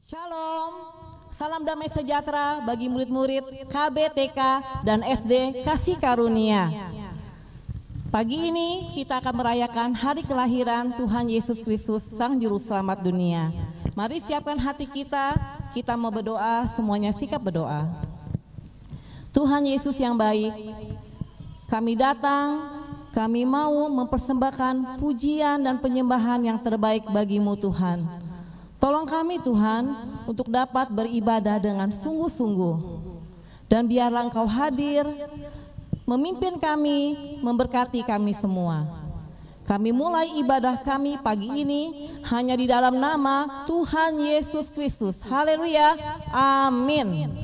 Shalom, salam damai sejahtera bagi murid-murid KBTK dan SD Kasih Karunia. Pagi ini kita akan merayakan hari kelahiran Tuhan Yesus Kristus, Sang Juru Selamat dunia. Mari siapkan hati kita mau berdoa, semuanya sikap berdoa. Tuhan Yesus yang baik, kami datang, kami mau mempersembahkan pujian dan penyembahan yang terbaik bagi-Mu Tuhan. Tolong kami Tuhan untuk dapat beribadah dengan sungguh-sungguh. Dan biarlah Engkau hadir, memimpin kami, memberkati kami semua. Kami mulai ibadah kami pagi ini hanya di dalam nama Tuhan Yesus Kristus. Haleluya, amin.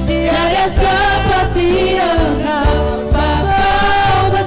Tiada seperti Engkau, sebab Kau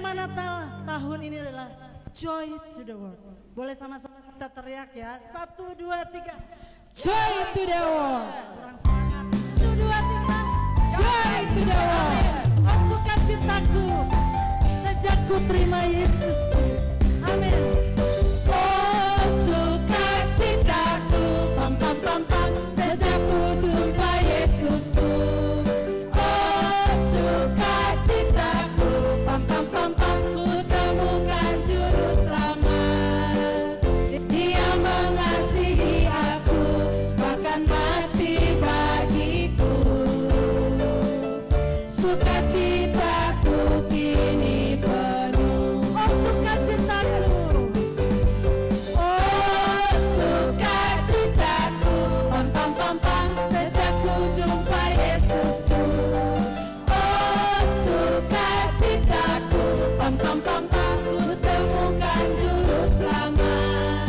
tema Natal tahun ini adalah Joy to the World. Boleh sama-sama kita teriak ya. 1, 2, 3. Joy to the world. Kurang semangat. 1, 2, 3. Joy to the world. Oh sukacitaku sejak ku terima Yesusku. Amin. Oh sukacitaku, pam pam pam pam, sejak ku jumpa Yesusku. Oh sukacitaku, pam pam pam pam, ku temukan juru selamat. Dia mengasihi aku, bahkan mati bagiku. Sukacitaku kini penuh. Oh sukacitaku. Oh sukacitaku, pam pam pam pam, sejak ku jumpa Yesusku. Oh sukacitaku, pam pam pam pam, ku temukan juru selamat.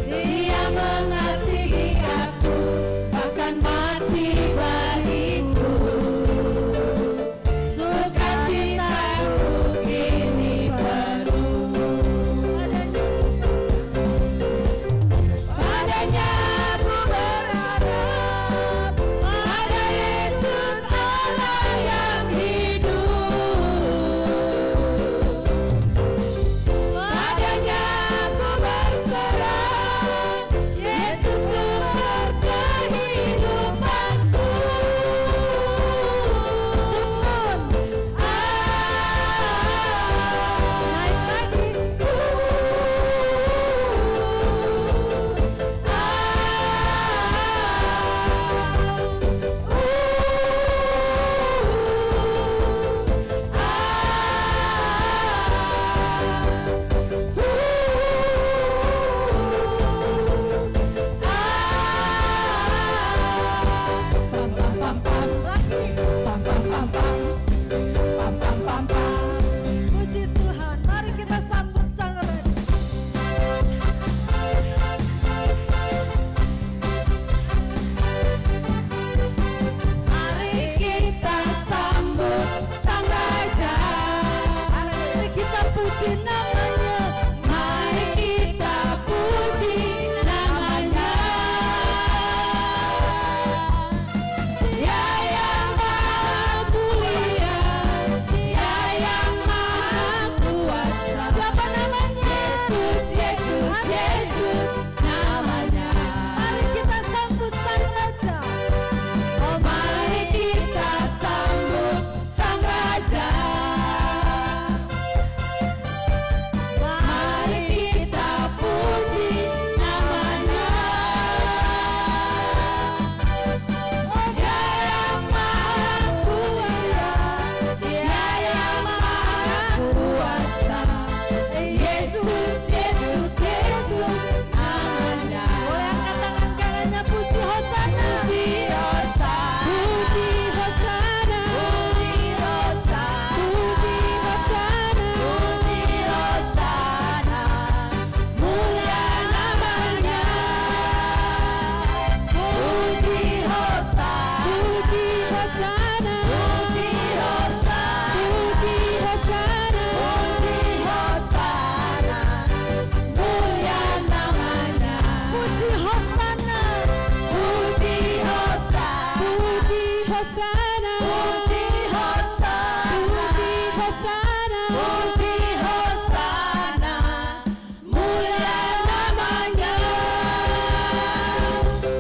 Dia mengasihi aku, bahkan mati bagiku. Sukacitaku kini penuh. Padanya ku berharap, pada Yesus Allah yang hidup. Padanya ku berserah, Yesus sumber kehidupanku. Naik lagi. Puji Tuhan. Mari kita sambut sang Raja. Mari kita sambut sang Raja. Mari kita puji namanya. Mari kita puji namanya. Dia yang maha mulia, Dia yang maha kuasa. Siapa namanya? Yesus, Yesus, Yesus namanya. Mari kita sambut sang Raja. Oh mari kita sambut sang Raja. Mari kita puji namanya. Dia yang maha mulia, Dia yang maha kuasa. Yesus, Yesus, Yesus namanya. Boleh angkat tangan kanannya, puji Hosana. Puji Hosana, puji Hosana, puji Hosana, puji Hosana, puji Hosana, mulia namanya. Puji Hosana, puji Hosana, puji Hosana, puji Hosana, puji Hosana, mulia namanya. Puji Hosana. Puji Hosana, puji Hosana, puji Hosana, puji Hosana, mulia namanya.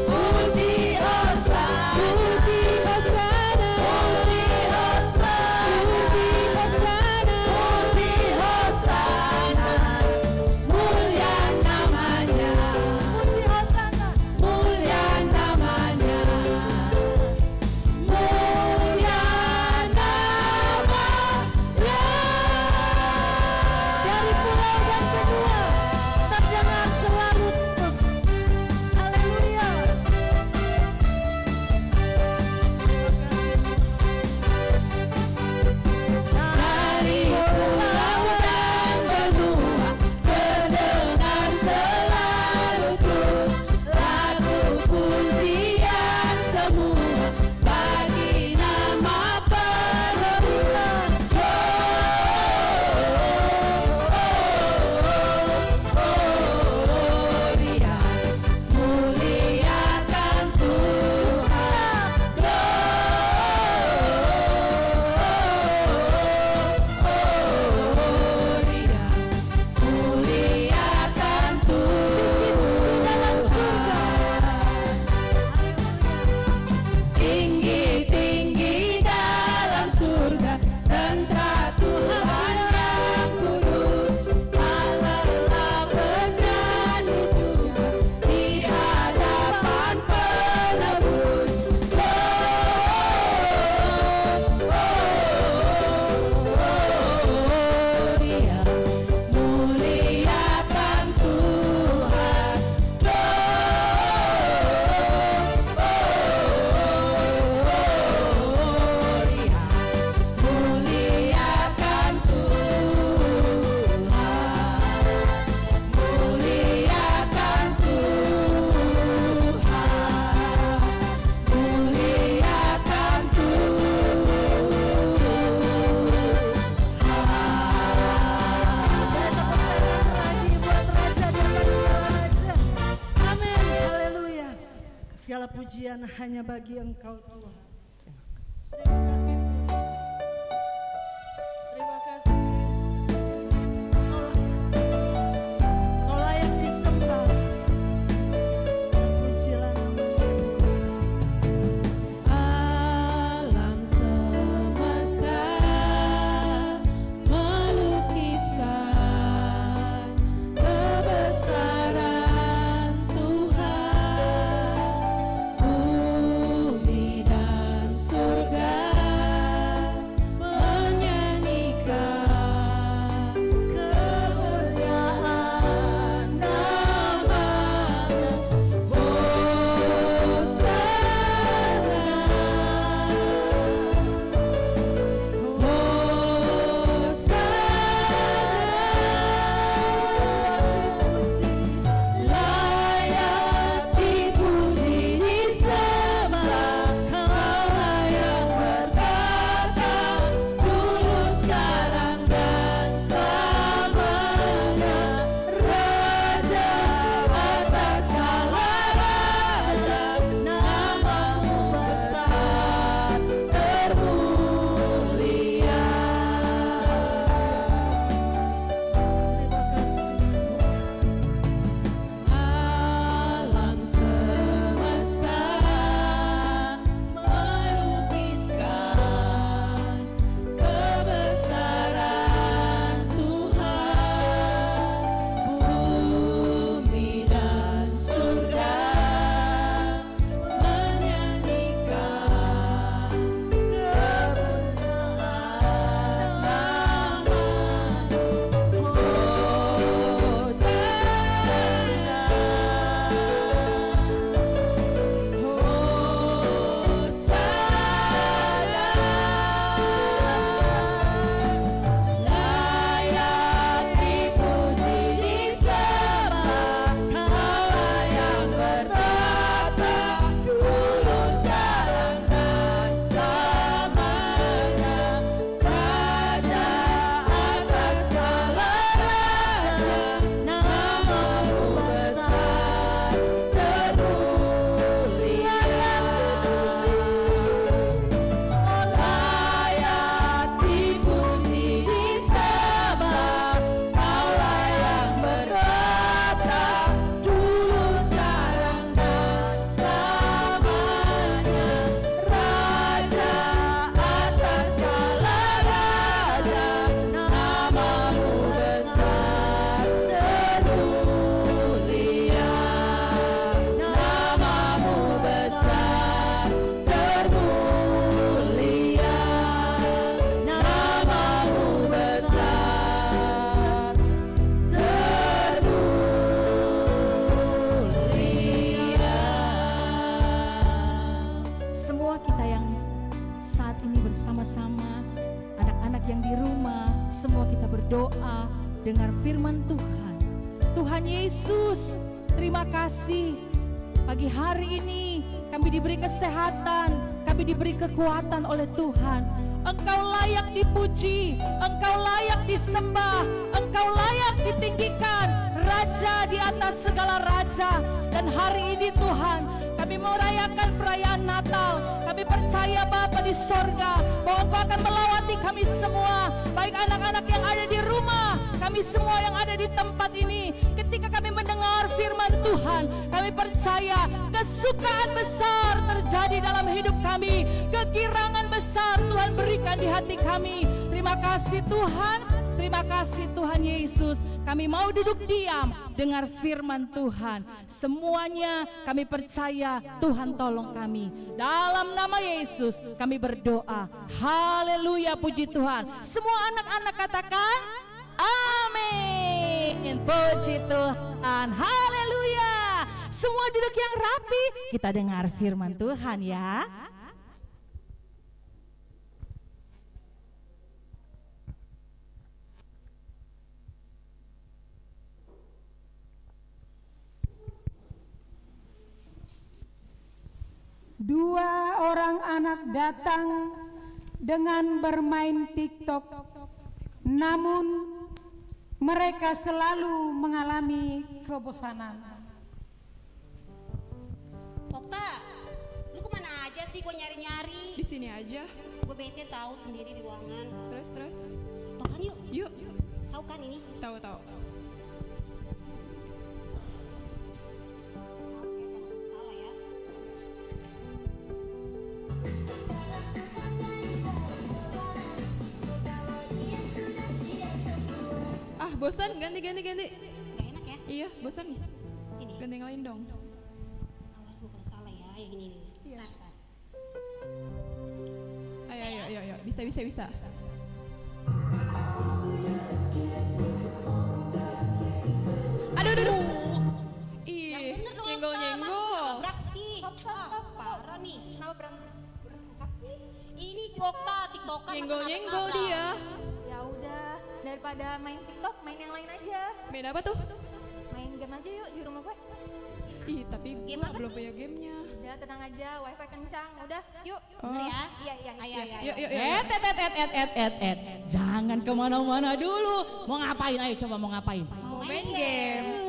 Puji Hosana, puji Hosana, puji Hosana, puji Hosana, puji Hosana, mulia namanya. Puji Hosana. Mulia namanya, mulia pujian hanya bagi Engkau Tuhan. Terima kasih Tuhan. Terima kasih Yesus. Kau layak disembah. Pujilah Alam semesta melukiskan kebesaran Tuhan, bumi dan surga menyanyikan kemuliaan nama-Nya. Layak dipuji disembah, Kaulah yang berkata dulu, sekarang dan selamanya. Raja atas segala raja, Namamu besar termulia. Alam semesta melukiskan kebesaran Tuhan, bumi dan surga menyanyikan kebesaran nama-Nya. Layak dipuji disembah, Kaulah yang berkuasa dulu, sekarang dan selamanya. Raja atas segala raja, Namamu besar termulia. Layak dipuji disembah, Kaulah yang berkata dulu, sekarang dan selamanya. Raja atas segala raja, Namamu besar termulia. Namamu besar termulia. Namamu besar termulia. Semua kita yang saat ini bersama-sama, anak-anak yang di rumah, semua kita berdoa dengar firman Tuhan. Tuhan Yesus, terima kasih. Pagi hari ini kami diberi kesehatan, kami diberi kekuatan oleh Tuhan. Engkau layak dipuji, Engkau layak disembah, Engkau layak ditinggikan, Raja di atas segala raja. Dan hari ini Tuhan, kami merayakan perayaan Natal. Kami percaya Bapa di sorga bahwa Engkau akan melawati kami semua, baik anak-anak yang ada di rumah, kami semua yang ada di tempat ini. Ketika kami mendengar firman Tuhan, kami percaya kesukaan besar terjadi dalam hidup kami, kegirangan besar Tuhan berikan di hati kami. Terima kasih Tuhan, terima kasih Tuhan Yesus. Kami mau duduk diam dengar firman Tuhan. Semuanya kami percaya Tuhan tolong kami. Dalam nama Yesus kami berdoa. Haleluya, puji Tuhan. Semua anak-anak katakan amin. Puji Tuhan. Haleluya. Semua duduk yang rapi, kita dengar firman Tuhan ya. Dua orang anak datang dengan bermain TikTok, namun mereka selalu mengalami kebosanan. Okta, sih gue nyari-nyari? Di sini aja. Gue bete tahu sendiri di ruangan. Terus. Tahu kan yuk? Yuk. Tahu kan ini? Tahu. Salah ya. Ah, bosan, ganti. Gak enak ya? Iya, bosan. Ini. Ganti yang lain dong. Awas gue kalau salah ya, yang ini nih. Iya. Nah. Ayo. Bisa. Aduh. Ih, nyenggol. Nabrak sih. Stop. Parah nih. Kenapa berangkat sih? Ini si Okta, tiktokan. Nyenggol dia. Ya udah, daripada main TikTok, main yang lain aja. Main apa tuh? Main game aja yuk di rumah gue. Ih, tapi Game gua apa belum sih? punya gamenya. Udah tenang aja, wifi kencang. Udah, yuk. Bener ya? Iya. Ayo. Yuk. Jangan kemana-mana dulu. Mau ngapain? Ayo coba mau ngapain? Mau main game.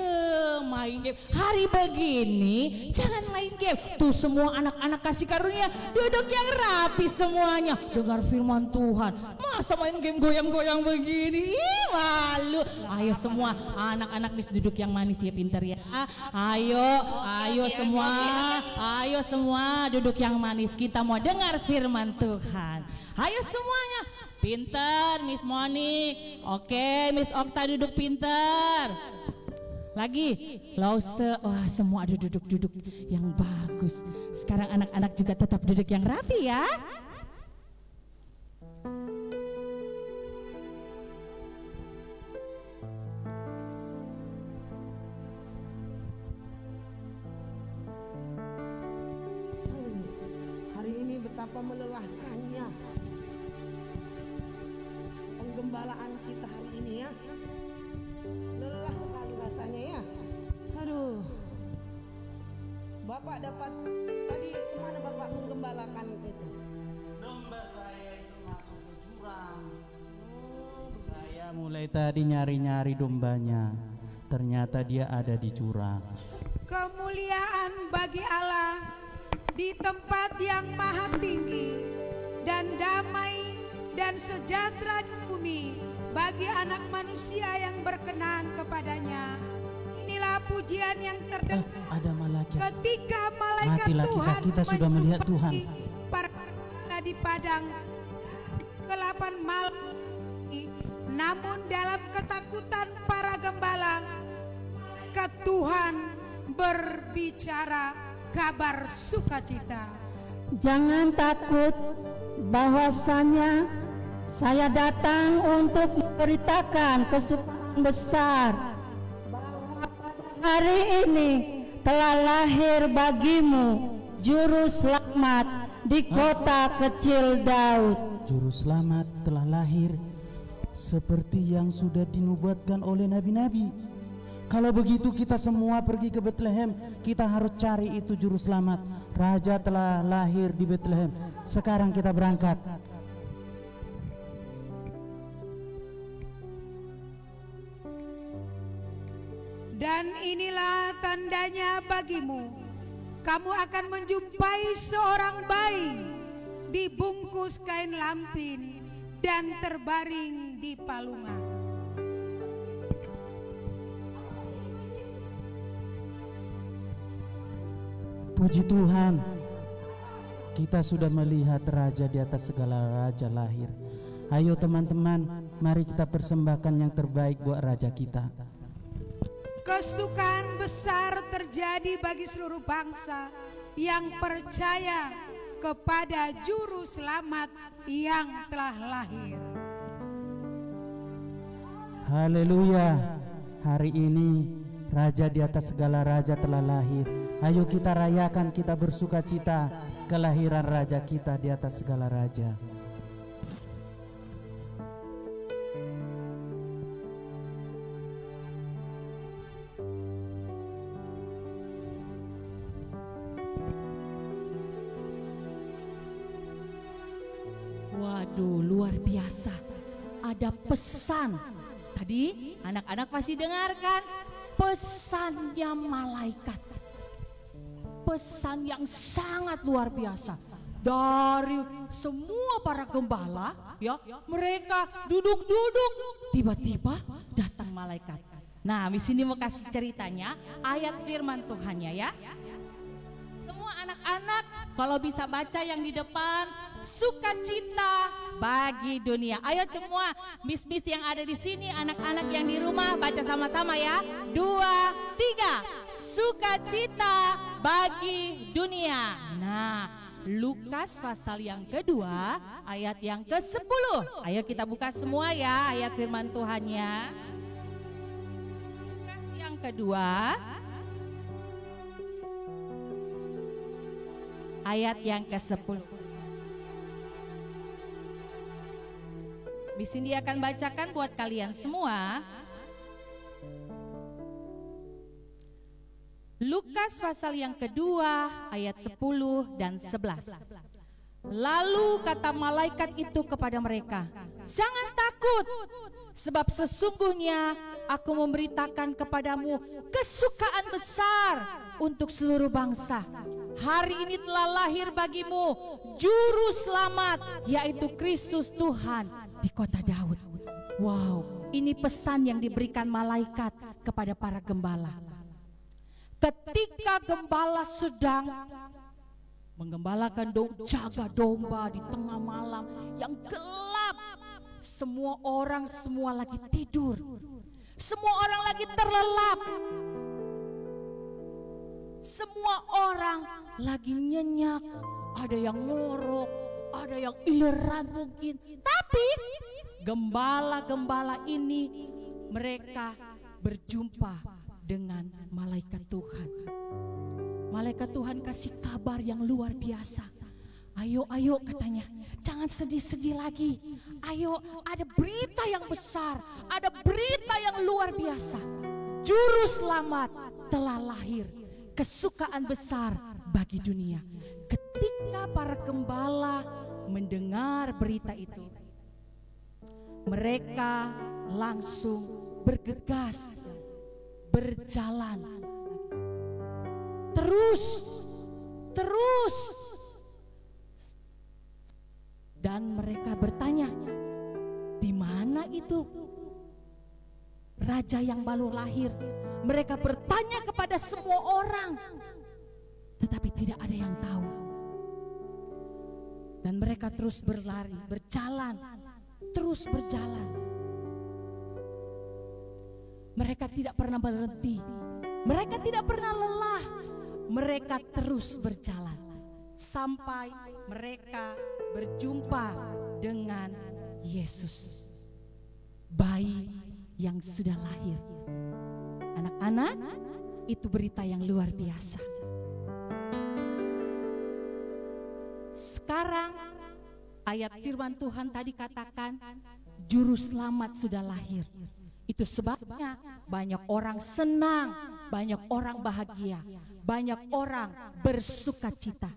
Main game. Hari begini jangan main game. Tuh semua anak-anak kasih karunia duduk yang rapi semuanya. Dengar firman Tuhan. Masa main game goyang-goyang begini? Ih, malu. Ayo semua anak-anak duduk yang manis ya, pinter ya. Ayo semua duduk yang manis. Kita mau dengar firman Tuhan. Ayo semuanya. Pinter Miss Monik. Oke, Miss Okta duduk pinter. Lagi, Lause, wah semua duduk yang bagus. Sekarang anak-anak juga tetap duduk yang rapi ya. Hari ini betapa melelahkannya penggembalaan kita hari ini ya. Lelah sekali rasanya ya. Aduh. Bapak dapat tadi kemana Bapak menggembalakan itu? Domba saya itu masuk ke jurang. Saya mulai tadi nyari-nyari dombanya. Ternyata dia ada di jurang. Kemuliaan bagi Allah di tempat yang maha tinggi, dan damai dan sejahtera di bumi bagi anak manusia yang berkenan kepadanya. Inilah pujian yang terdengar Ada malaikat. ketika malaikat Matilah Tuhan kita sudah melihat Tuhan. para di padang kegelapan malam. Namun dalam ketakutan para gembala, malaikat Tuhan berbicara kabar sukacita. Jangan takut, bahwasanya saya datang untuk memberitakan kesukaan besar. Hari ini telah lahir bagimu juru selamat di kota kecil Daud. Juru selamat telah lahir seperti yang sudah dinubuatkan oleh nabi-nabi. Kalau begitu kita semua pergi ke Bethlehem. Kita harus cari itu juru selamat. Raja telah lahir di Bethlehem. Sekarang kita berangkat. Dan inilah tandanya bagimu, kamu akan menjumpai seorang bayi dibungkus kain lampin dan terbaring di palungan. Puji Tuhan, kita sudah melihat Raja di atas segala raja lahir. Ayo teman-teman, mari kita persembahkan yang terbaik buat Raja kita. Kesukaan besar terjadi bagi seluruh bangsa yang percaya kepada juru selamat yang telah lahir. Haleluya. Hari ini Raja di atas segala raja telah lahir. Ayo kita rayakan, kita bersuka cita kelahiran Raja kita di atas segala raja. Waduh, luar biasa. Ada pesan. Tadi anak-anak pasti dengarkan pesannya malaikat. Pesan yang sangat luar biasa. dari semua para gembala, ya, mereka duduk-duduk, tiba-tiba datang malaikat. Nah, di sini mau kasih ceritanya, ayat firman Tuhannya ya. Semua anak-anak kalau bisa baca yang di depan, sukacita bagi dunia. Ayo semua, bis-bis yang ada di sini, anak-anak yang di rumah baca sama-sama ya. 2, 3, sukacita bagi dunia. Nah, Lukas pasal yang kedua, ayat yang ke-10. Ayo kita buka semua ya ayat firman Tuhannya. Lukas yang kedua, ayat yang ke-10. Di sini dia akan bacakan buat kalian semua. Lukas pasal yang kedua ayat 10 dan 11. Lalu kata malaikat itu kepada mereka, jangan takut, sebab sesungguhnya aku memberitakan kepadamu kesukaan besar untuk seluruh bangsa. Hari ini telah lahir bagimu juru selamat, yaitu Kristus Tuhan di kota Daud. Wow, ini pesan yang diberikan malaikat kepada para gembala. Ketika gembala sedang menggembalakan jaga domba di tengah malam yang gelap, semua orang lagi tidur, semua orang lagi terlelap, semua orang lagi nyenyak, ada yang ngorok, ada yang ileran mungkin. Tapi gembala-gembala ini mereka berjumpa dengan malaikat Tuhan. Malaikat Tuhan kasih kabar yang luar biasa. Ayo katanya, jangan sedih-sedih lagi. Ayo, ada berita yang besar, ada berita yang luar biasa. Juru selamat telah lahir, kesukaan besar bagi dunia. Ketika para gembala mendengar berita itu, mereka langsung bergegas berjalan terus dan mereka bertanya, di mana itu raja yang baru lahir? Mereka bertanya kepada semua orang, tetapi tidak ada yang tahu. Dan mereka terus berlari, terus berjalan. Mereka tidak pernah berhenti, mereka tidak pernah lelah, mereka terus berjalan sampai mereka berjumpa dengan Yesus, bayi yang sudah lahir. Anak-anak, itu berita yang luar biasa. Sekarang ayat firman Tuhan tadi katakan juru selamat sudah lahir. Itu sebabnya banyak orang senang, banyak orang bahagia, banyak orang bersuka cita.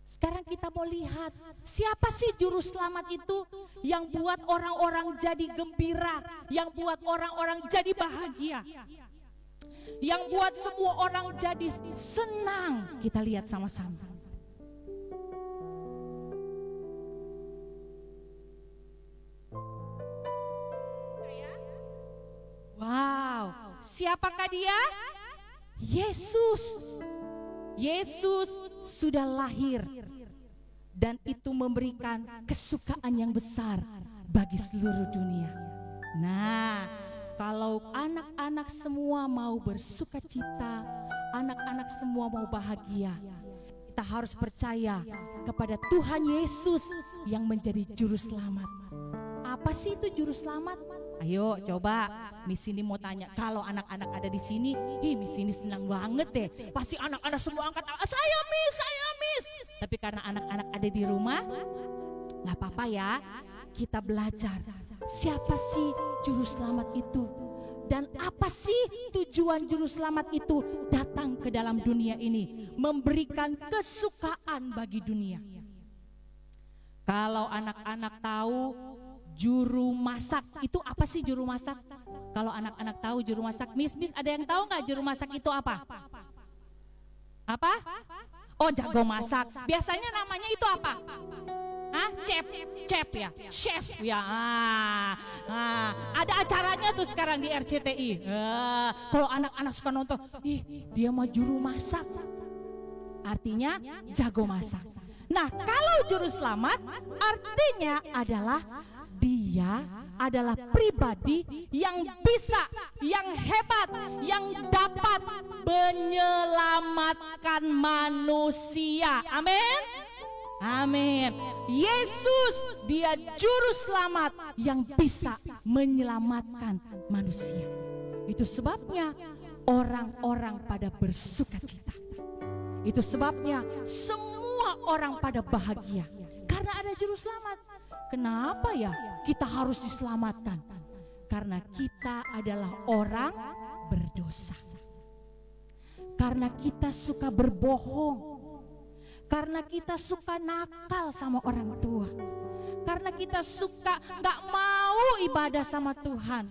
Sekarang kita mau lihat siapa sih juru selamat itu yang buat orang-orang jadi gembira, yang buat orang-orang jadi bahagia, yang buat semua orang jadi senang. Kita lihat sama-sama. Wow, siapakah dia? Yesus. Yesus sudah lahir dan itu memberikan kesukaan yang besar bagi seluruh dunia. Nah, kalau anak-anak semua mau bersuka cita, anak-anak semua mau bahagia, kita harus percaya kepada Tuhan Yesus yang menjadi juru selamat. Apa sih itu juru selamat? Ayo coba, Miss ini mau tanya, kalau anak-anak ada di sini, Miss ini senang banget deh. Pasti anak-anak semua angkat, saya Miss. Tapi karena anak-anak ada di rumah, gak apa-apa ya. Kita belajar, siapa sih juru selamat itu? Dan apa sih tujuan juru selamat itu datang ke dalam dunia ini? Memberikan kesukaan bagi dunia. Kalau anak-anak tahu, juru masak itu apa sih juru masak? Kalau anak-anak tahu juru masak, Miss ada yang tahu nggak juru masak itu apa? Apa? Oh, jago masak. Biasanya namanya itu apa? Hah? Chef ya, chef ya. Ada acaranya tuh sekarang di RCTI. Kalau anak-anak suka nonton, dia mah juru masak. Artinya jago masak. Nah, kalau juru selamat artinya adalah dia adalah pribadi yang bisa, yang hebat, yang dapat menyelamatkan manusia. Amin. Amin. Yesus dia juru selamat yang bisa menyelamatkan manusia. Itu sebabnya orang-orang pada bersukacita. Itu sebabnya semua orang pada bahagia karena ada juru selamat. Kenapa ya kita harus diselamatkan? Karena kita adalah orang berdosa. Karena kita suka berbohong. Karena kita suka nakal sama orang tua. Karena kita suka gak mau ibadah sama Tuhan.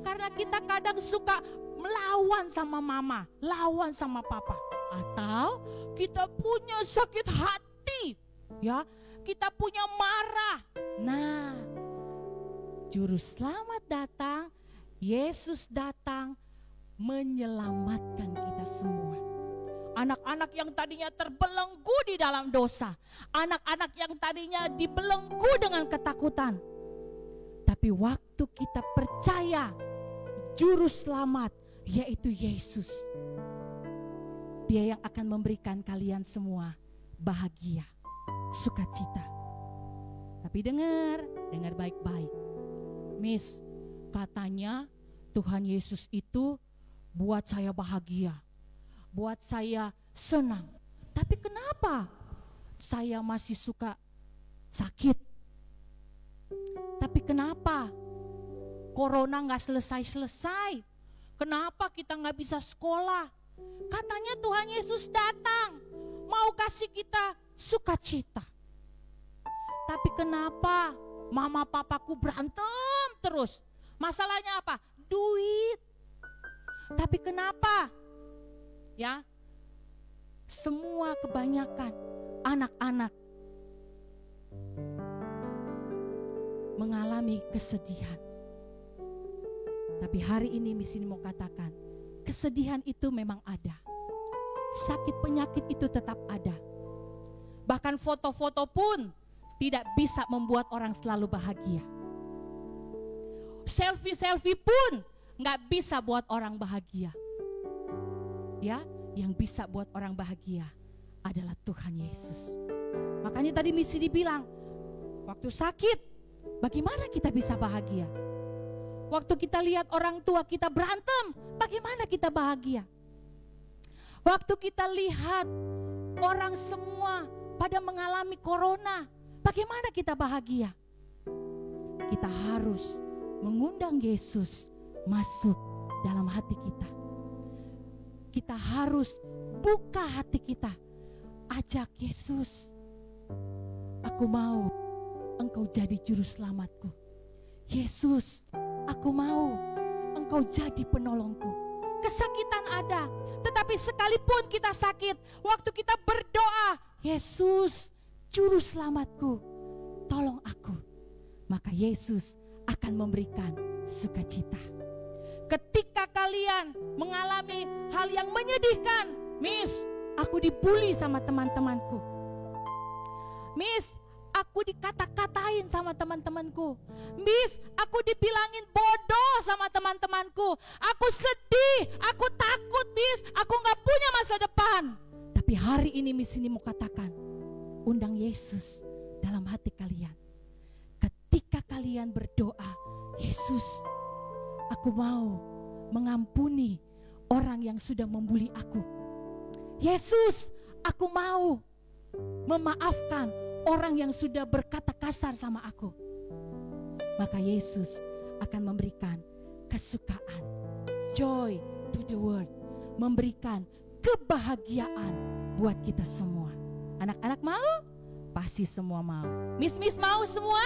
Karena kita kadang suka melawan sama mama, lawan sama papa. Atau kita punya sakit hati, ya, kita punya marah. Nah, juru selamat datang, Yesus datang menyelamatkan kita semua. Anak-anak yang tadinya terbelenggu di dalam dosa, anak-anak yang tadinya dibelenggu dengan ketakutan. Tapi waktu kita percaya juru selamat yaitu Yesus, dia yang akan memberikan kalian semua bahagia, sukacita. Tapi dengar baik-baik. Miss, katanya Tuhan Yesus itu buat saya bahagia, buat saya senang. Tapi kenapa saya masih suka sakit? Tapi kenapa corona gak selesai-selesai? Kenapa kita gak bisa sekolah? Katanya Tuhan Yesus datang mau kasih kita sukacita. Tapi kenapa mama papaku berantem terus? Masalahnya apa? Duit. Tapi kenapa? Ya, semua kebanyakan anak-anak mengalami kesedihan. Tapi hari ini Miss ini mau katakan, kesedihan itu memang ada. Sakit penyakit itu tetap ada. Bahkan foto-foto pun tidak bisa membuat orang selalu bahagia. Selfie-selfie pun gak bisa buat orang bahagia. Ya, yang bisa buat orang bahagia adalah Tuhan Yesus. Makanya tadi Misi dibilang, waktu sakit, bagaimana kita bisa bahagia? Waktu kita lihat orang tua kita berantem, bagaimana kita bahagia? Waktu kita lihat orang semua pada mengalami corona, bagaimana kita bahagia? Kita harus mengundang Yesus masuk dalam hati kita. Kita harus buka hati kita. Ajak Yesus, aku mau Engkau jadi juru selamatku. Yesus, aku mau Engkau jadi penolongku. Kesakitan ada, tetapi sekalipun kita sakit, waktu kita berdoa, Yesus, juru selamatku, tolong aku. Maka Yesus akan memberikan sukacita. Ketika kalian mengalami hal yang menyedihkan, Miss, aku dibully sama teman-temanku. Miss, aku dikata-katain sama teman-temanku. Miss, aku dibilangin bodoh sama teman-temanku. Aku sedih, aku takut, Miss, aku gak punya masa depan. Tapi hari ini Miss ini mau katakan, undang Yesus dalam hati kalian. Ketika kalian berdoa, Yesus, aku mau mengampuni orang yang sudah membuli aku. Yesus, aku mau memaafkan orang yang sudah berkata kasar sama aku. Maka Yesus akan memberikan kesukaan, joy to the world, memberikan kebahagiaan buat kita semua. Anak-anak mau? Pasti semua mau. Miss mau semua?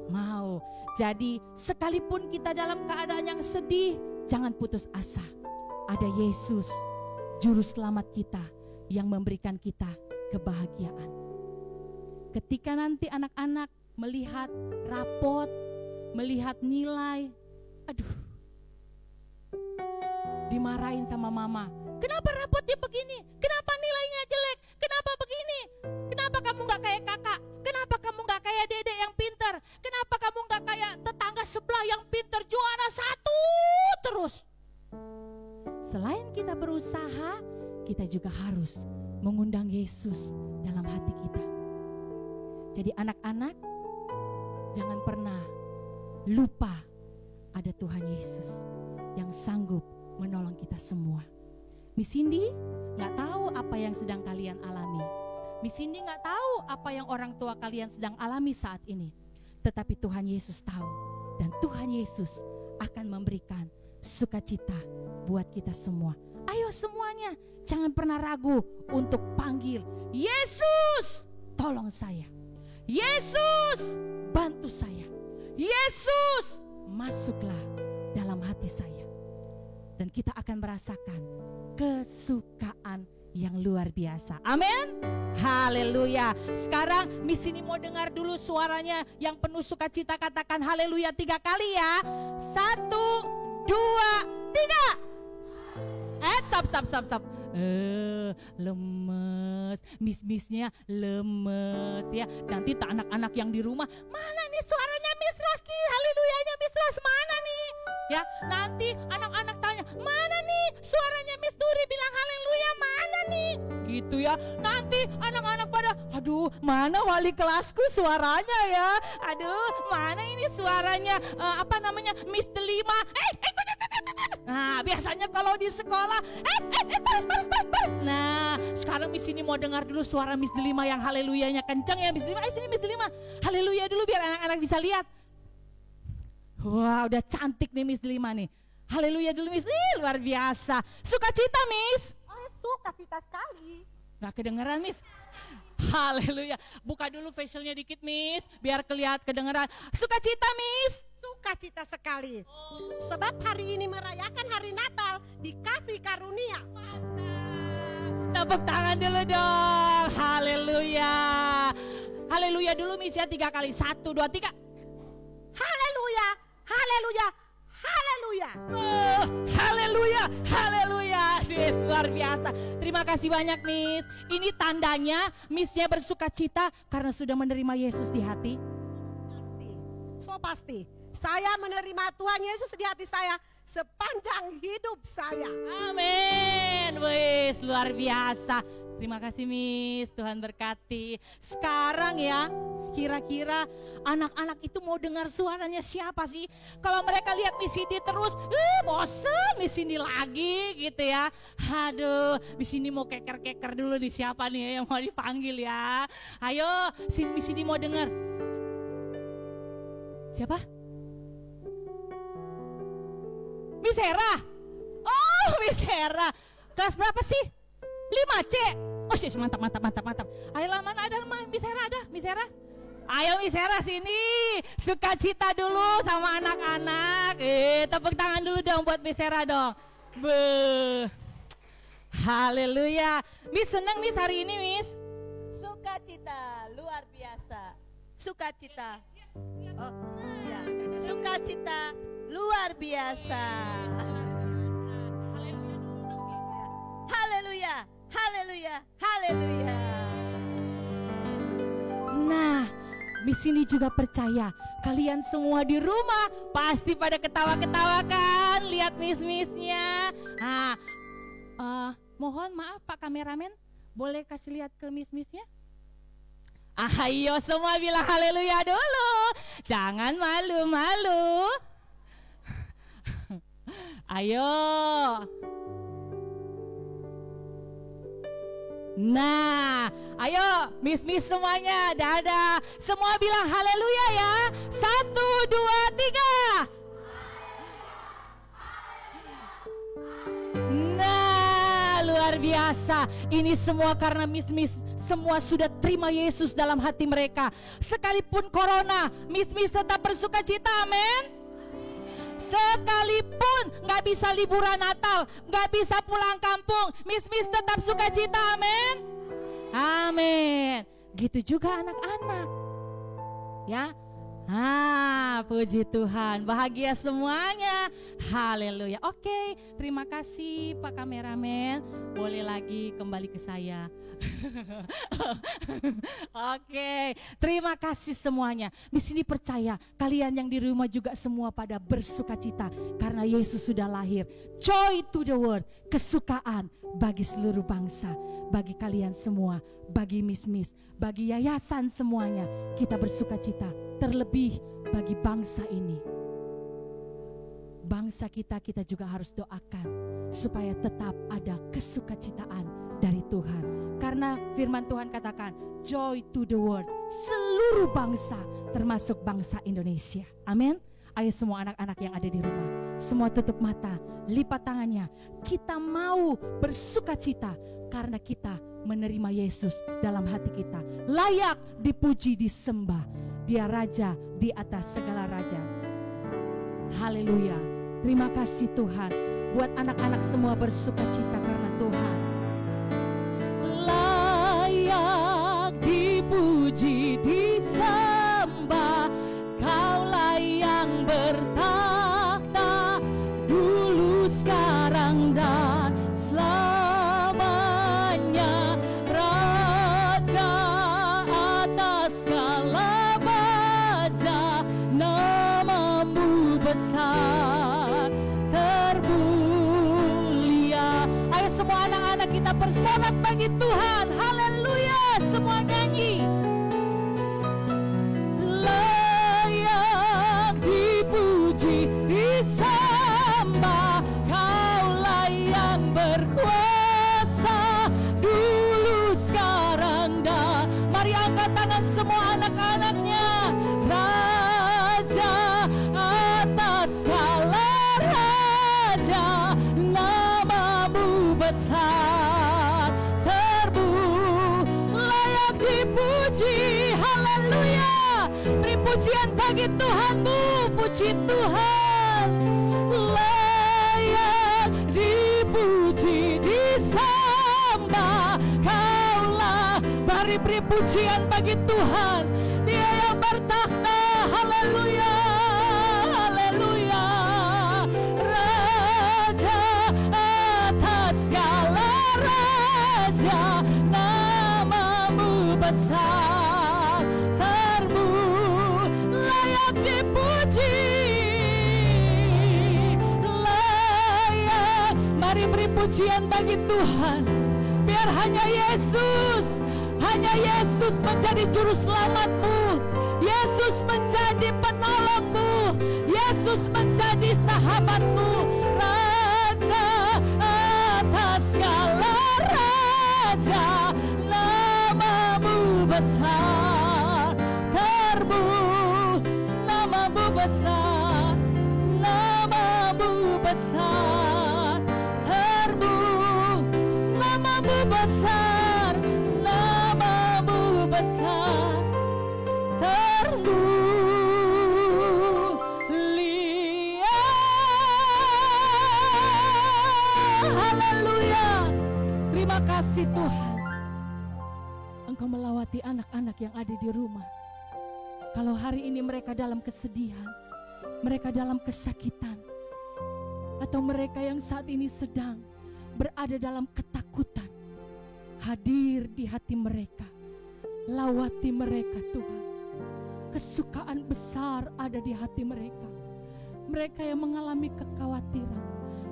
Mau. Jadi sekalipun kita dalam keadaan yang sedih, jangan putus asa. Ada Yesus, juru selamat kita, yang memberikan kita kebahagiaan. Ketika nanti anak-anak melihat rapot, melihat nilai, aduh, dimarahin sama mama. Kenapa rapotnya begini? Kenapa nilainya jelek? Kenapa begini? Kenapa kamu gak kayak kakak? Kenapa kamu gak kayak dede yang pintar? Kenapa kamu gak kayak tetangga sebelah yang pintar, juara 1 terus? Selain kita berusaha, kita juga harus mengundang Yesus dalam hati kita. Jadi anak-anak, jangan pernah lupa ada Tuhan Yesus yang sanggup menolong kita semua. Miss Cindy gak tahu apa yang sedang kalian alami. Miss Cindy gak tahu apa yang orang tua kalian sedang alami saat ini. Tetapi Tuhan Yesus tahu. Dan Tuhan Yesus akan memberikan sukacita buat kita semua. Ayo semuanya, jangan pernah ragu untuk panggil Yesus, tolong saya. Yesus, bantu saya. Yesus, masuklah dalam hati saya. Dan kita akan merasakan kesukaan yang luar biasa. Amin. Haleluya. Sekarang Miss ini mau dengar dulu suaranya yang penuh sukacita. Katakan haleluya 3 kali ya. 1, 2, 3. Stop. Lemes. Miss-missnya lemes ya. Nanti anak-anak yang di rumah, mana nih suaranya Miss Ros nih? Haleluyanya Miss Ros mana nih? Ya, nanti anak-anak tanya, mana nih suaranya Miss Duri bilang haleluya, mana nih? Gitu ya. Nanti anak-anak pada, aduh, mana wali kelasku suaranya ya? Aduh, mana ini suaranya Miss Delima? Nah, biasanya kalau di sekolah, paris. Nah, sekarang Miss ini mau dengar dulu suara Miss Delima yang haleluyanya kencang ya Miss Delima. Sini Miss Delima, haleluya dulu biar anak-anak bisa lihat. Wah, udah cantik nih Miss Delima nih. Haleluya dulu Miss, luar biasa. Sukacita Miss? Oh, sukacita sekali. Gak kedengeran Miss? Haleluya. Buka dulu facialnya dikit Miss, biar kelihatan kedengeran. Sukacita Miss? Sukacita sekali. Sebab hari ini merayakan hari Natal, dikasih karunia. Tepuk tangan dulu dong. Haleluya. Haleluya dulu Miss ya 3 kali. 1, 2, 3. Haleluya. Haleluya. Haleluya. Haleluya. Miss luar biasa. Terima kasih banyak Miss. Ini tandanya Missnya bersukacita karena sudah menerima Yesus di hati. Pasti. Saya menerima Tuhan Yesus di hati saya sepanjang hidup saya. Amin. Wis luar biasa. Terima kasih Miss, Tuhan berkati. Sekarang ya, kira-kira anak-anak itu mau dengar suaranya siapa sih? Kalau mereka lihat Miss Cindy terus, bosen Miss Cindy lagi gitu ya. Aduh, Miss Cindy mau keker-keker dulu nih siapa nih yang mau dipanggil ya. Ayo, Miss Cindy mau dengar. Siapa? Miss Hera. Oh, Miss Hera. Kelas berapa sih? 5C. Oh, mantap. Ayolah, mana ada Miss Hera ada? Miss Hera? Ayo Miss Hera sini. Sukacita dulu sama anak-anak. Tepuk tangan dulu dong buat Miss Hera dong. Haleluya. Miss senang Miss hari ini Miss? Sukacita luar biasa. Sukacita. Oh, ya. Sukacita luar biasa. Haleluya. Nah, Miss ini juga percaya kalian semua di rumah pasti pada ketawa-ketawa kan lihat Miss-Missnya. Nah, mohon maaf Pak kameramen, boleh kasih lihat ke Miss-Missnya? Ayo semua bilang haleluya dulu. Jangan malu-malu. Ayo. Nah, ayo Miss-Miss semuanya, dadah. Semua bilang haleluya ya. 1, 2, 3. Nah, luar biasa. Ini semua karena Miss-Miss semua sudah terima Yesus dalam hati mereka. Sekalipun corona, Miss-Miss tetap bersukacita, amin. Sekalipun gak bisa liburan Natal, gak bisa pulang kampung, Miss tetap sukacita, amin. Amin. Gitu juga anak-anak. Ya. Puji Tuhan, bahagia semuanya. Haleluya. Oke, terima kasih Pak Kameramen. Boleh lagi kembali ke saya. Oke, terima kasih semuanya. Di sini percaya kalian yang di rumah juga semua pada bersukacita karena Yesus sudah lahir. Joy to the world, kesukaan bagi seluruh bangsa, bagi kalian semua, bagi Miss, bagi yayasan semuanya. Kita bersukacita. Terlebih bagi bangsa ini. Bangsa kita juga harus doakan supaya tetap ada kesukacitaan dari Tuhan. Karena firman Tuhan katakan, joy to the world, seluruh bangsa termasuk bangsa Indonesia. Amin. Ayo semua anak-anak yang ada di rumah, semua tutup mata, lipat tangannya. Kita mau bersukacita karena kita menerima Yesus dalam hati kita. Layak dipuji, disembah. Dia Raja di atas segala raja. Haleluya. Terima kasih Tuhan. Buat anak-anak semua bersukacita karena Tuhan. Layak dipuji, disembah. Kaulah yang bertakhta dulu, sekarang, dan selamanya. Raja atas segala namamu besar termulia. Ayo semua anak-anak kita bersorak bagi Tuhan. Haleluya, semua nyanyi. Layak dipuji, disembah. Kaulah yang berkuasa dulu, sekarang, dan mari angkat tangan semua anak-anaknya. Raja atas segala raja, namamu besar layak dipuji. Haleluya. Beri pujian bagi Tuhanmu, puji Tuhan. Layak dipuji, disembah. Kaulah, mari beri pujian bagi Tuhan. Dia yang bertakhta. Haleluya, haleluya. Raja atas segala raja, namamu besar layak dipuji. Layak, mari beri pujian bagi Tuhan. Biar hanya Yesus menjadi juru selamatmu. Yesus menjadi penolongmu. Yesus menjadi sahabatmu. Raja atas segala raja, namamu besar namamu besar, namamu besar namamu besar, namamu besar termulia. Haleluya. Terima kasih Tuhan. Engkau melawati anak-anak yang ada di rumah. Kalau hari ini mereka dalam kesedihan, mereka dalam kesakitan, atau mereka yang saat ini sedang berada dalam ketakutan, hadir di hati mereka. Lawati mereka Tuhan. Kesukaan besar ada di hati mereka. Mereka yang mengalami kekhawatiran.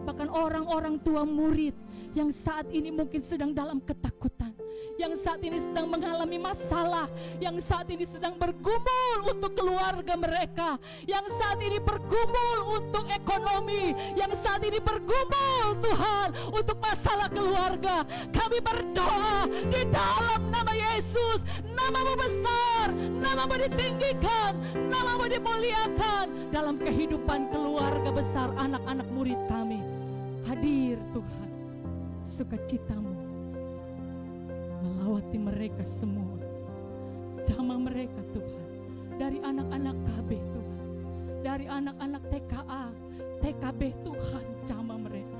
Bahkan orang-orang tua murid yang saat ini mungkin sedang dalam ketakutan, yang saat ini sedang mengalami masalah, yang saat ini sedang bergumul untuk keluarga mereka, yang saat ini bergumul untuk ekonomi, yang saat ini bergumul Tuhan untuk masalah keluarga. Kami berdoa di dalam nama Yesus, namamu besar, namamu ditinggikan, namamu dimuliakan dalam kehidupan keluarga besar anak-anak murid kami. Hadir Tuhan, sukacitamu melawati mereka semua. Jamah mereka Tuhan, dari anak-anak KB Tuhan, dari anak-anak TKA, TKB Tuhan, jamah mereka.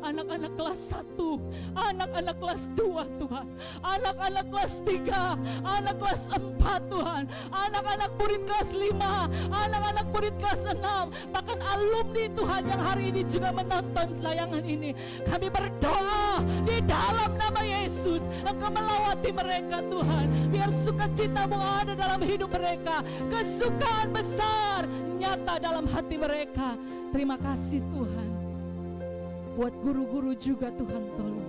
Anak-anak kelas 1, anak-anak kelas 2 Tuhan, anak-anak kelas 3, anak kelas 4 Tuhan, anak-anak murid kelas 5, anak-anak murid kelas 6, bahkan alumni Tuhan yang hari ini juga menonton tayangan ini. Kami berdoa di dalam nama Yesus, Engkau melawati mereka Tuhan, biar sukacita-Mu ada dalam hidup mereka, kesukaan besar nyata dalam hati mereka. Terima kasih Tuhan. Buat guru-guru juga Tuhan tolong,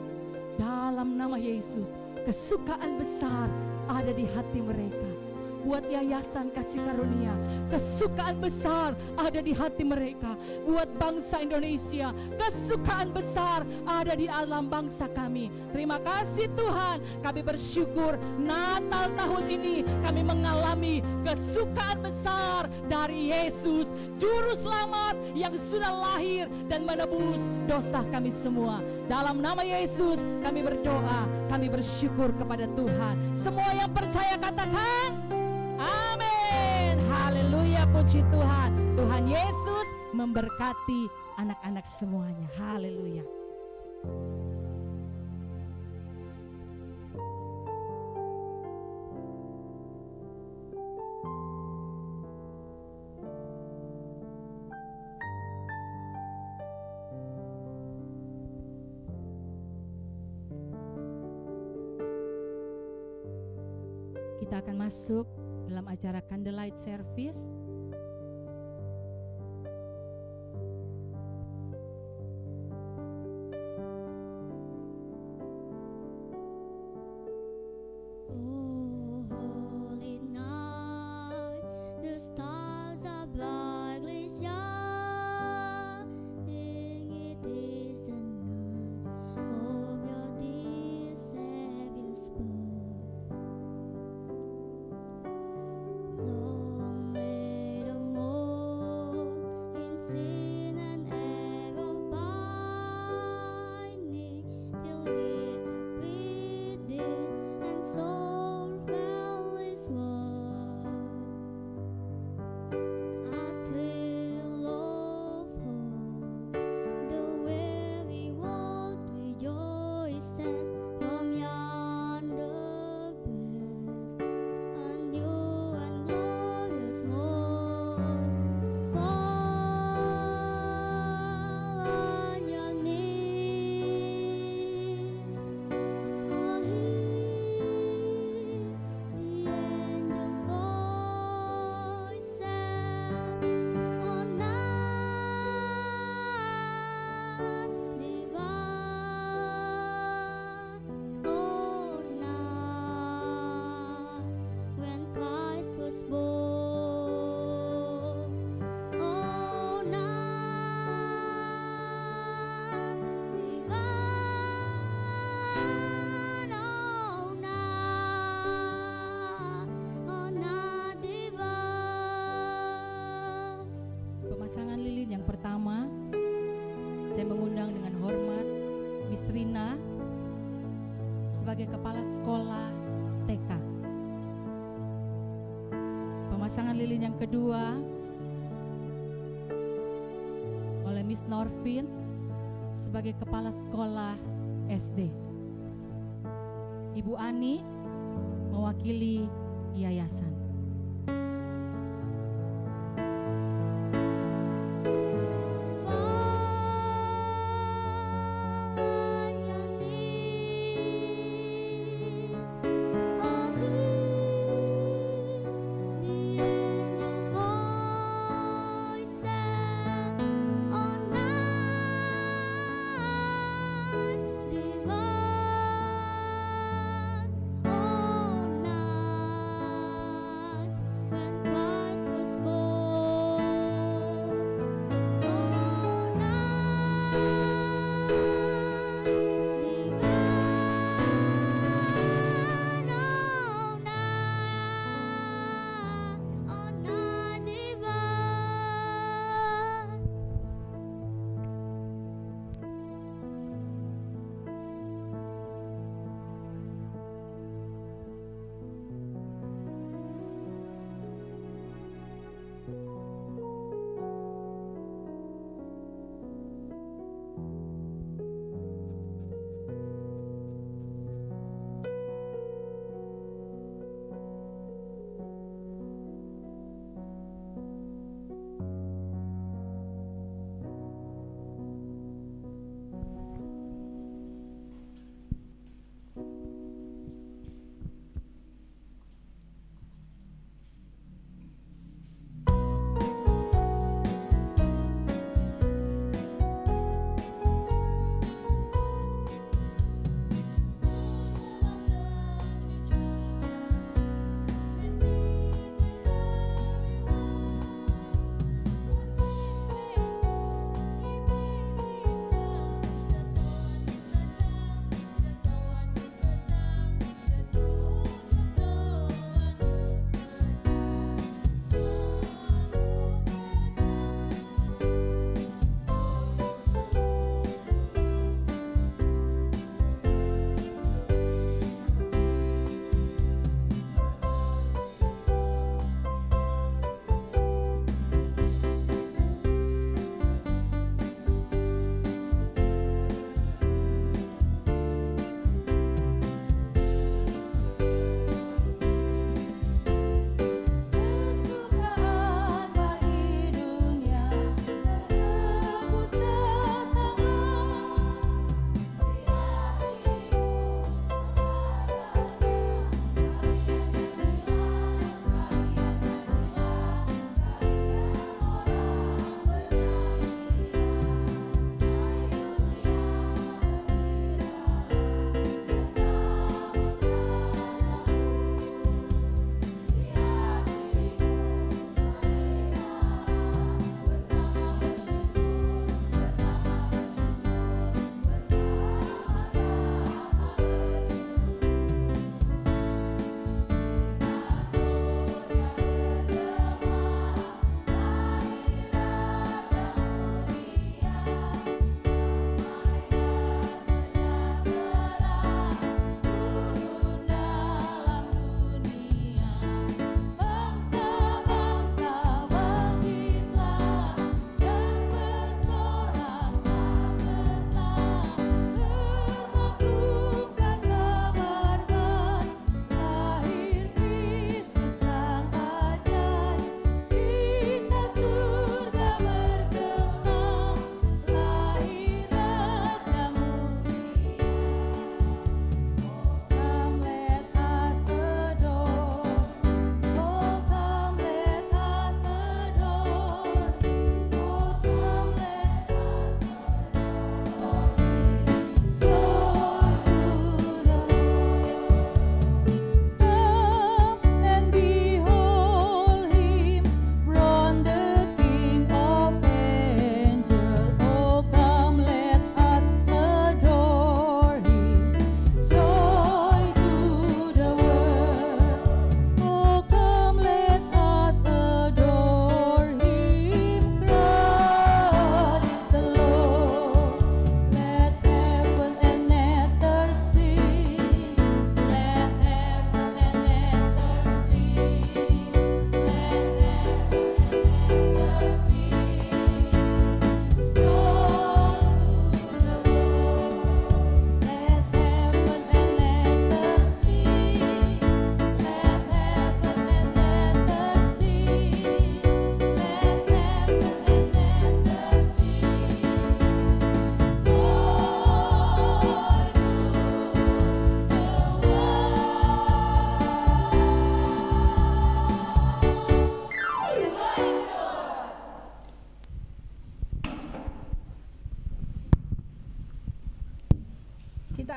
dalam nama Yesus, kesukaan besar ada di hati mereka. Buat Yayasan Kasih Karunia, kesukaan besar ada di hati mereka. Buat bangsa Indonesia, kesukaan besar ada di alam bangsa kami. Terima kasih Tuhan, kami bersyukur Natal tahun ini kami mengalami kesukaan besar dari Yesus, Juru Selamat yang sudah lahir dan menebus dosa kami semua. Dalam nama Yesus kami berdoa, kami bersyukur kepada Tuhan. Semua yang percaya katakan amin. Haleluya, puji Tuhan. Tuhan Yesus memberkati anak-anak semuanya. Haleluya. Kita akan masuk dalam acara Candlelight Service. Sebagai kepala sekolah TK. Pemasangan lilin yang kedua oleh Miss Norvin sebagai kepala sekolah SD. Ibu Ani mewakili yayasan.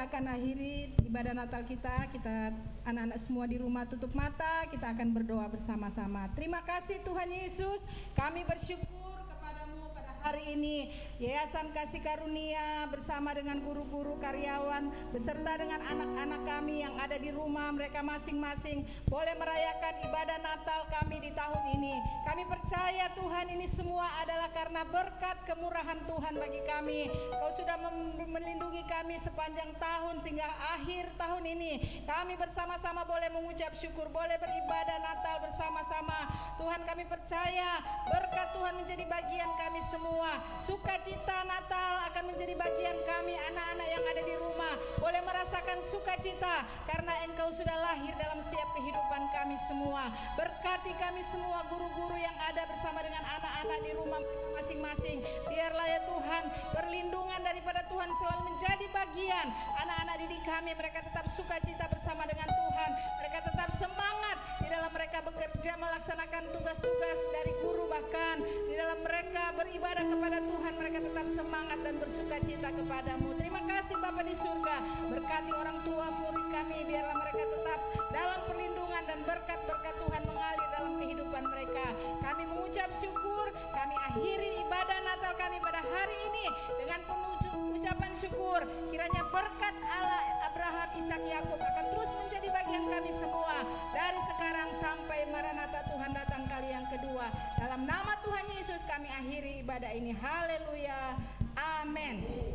kita akan akhiri ibadah Natal kita. Kita anak-anak semua di rumah tutup mata, kita akan berdoa bersama-sama. Terima kasih Tuhan Yesus, kami bersyukur kepadamu pada hari ini. Yayasan Kasih Karunia bersama dengan guru-guru, karyawan, beserta dengan anak-anak kami yang ada di rumah, mereka masing-masing boleh merayakan ibadah Natal kami di tahun ini. Kami percaya Tuhan, ini semua adalah karena berkat kemurahan Tuhan bagi kami. Kau sudah melindungi kami sepanjang tahun sehingga akhir tahun ini kami bersama-sama boleh mengucap syukur, boleh beribadah Natal bersama-sama. Tuhan, kami percaya berkat Tuhan menjadi bagian kami semua. Sukacita Natal akan menjadi bagian kami, anak-anak yang ada di rumah boleh merasakan sukacita karena Engkau sudah lahir dalam setiap kehidupan kami semua. Berkati kami semua, guru-guru yang ada bersama dengan anak-anak di rumah masing-masing. Biarlah ya Tuhan, perlindungan daripada Tuhan selalu menjadi bagian anak-anak didik kami. Mereka tetap sukacita bersama dengan Tuhan, mereka tetap semangat di dalam mereka bekerja, melaksanakan tugas-tugas dari guru, bahkan di dalam mereka beribadah kepada Tuhan, mereka tetap semangat dan bersukacita kepadamu. Terima kasih Bapa di surga, berkati orang tua murid kami, biarlah mereka tetap dalam perlindungan dan berkat-berkat Tuhan mengalir dalam kehidupan mereka. Kami mengucap syukur, kami akhiri ibadah Natal kami pada hari ini dengan penuh ucapan syukur. Kiranya berkat Allah Abraham, Ishak, Yakub akan terus menjadi bagian kami semua dari sekarang sampai Maranatha Tuhan datang kali yang kedua. Dalam nama Tuhan Yesus kami akhiri ibadah ini. Haleluya. Amin.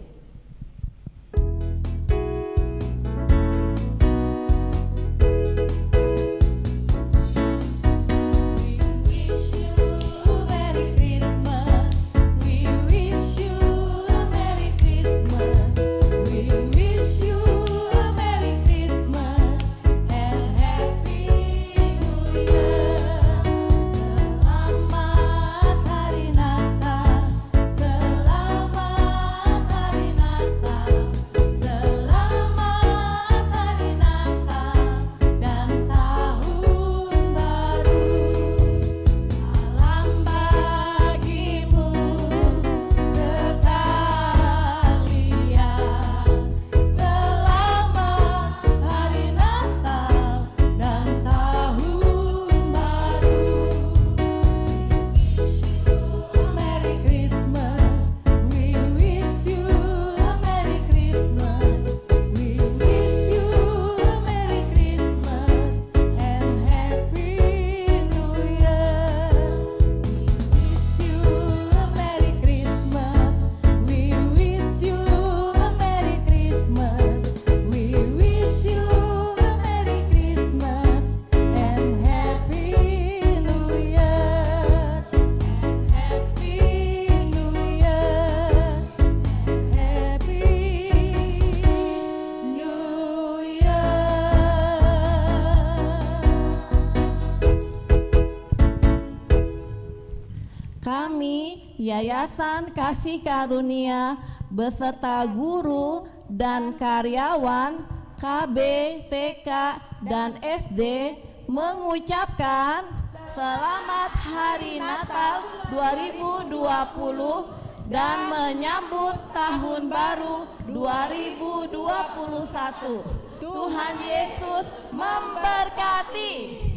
Yayasan Kasih Karunia beserta guru dan karyawan KB, TK, dan SD mengucapkan Selamat Hari Natal 2020 dan menyambut Tahun Baru 2021. Tuhan Yesus memberkati.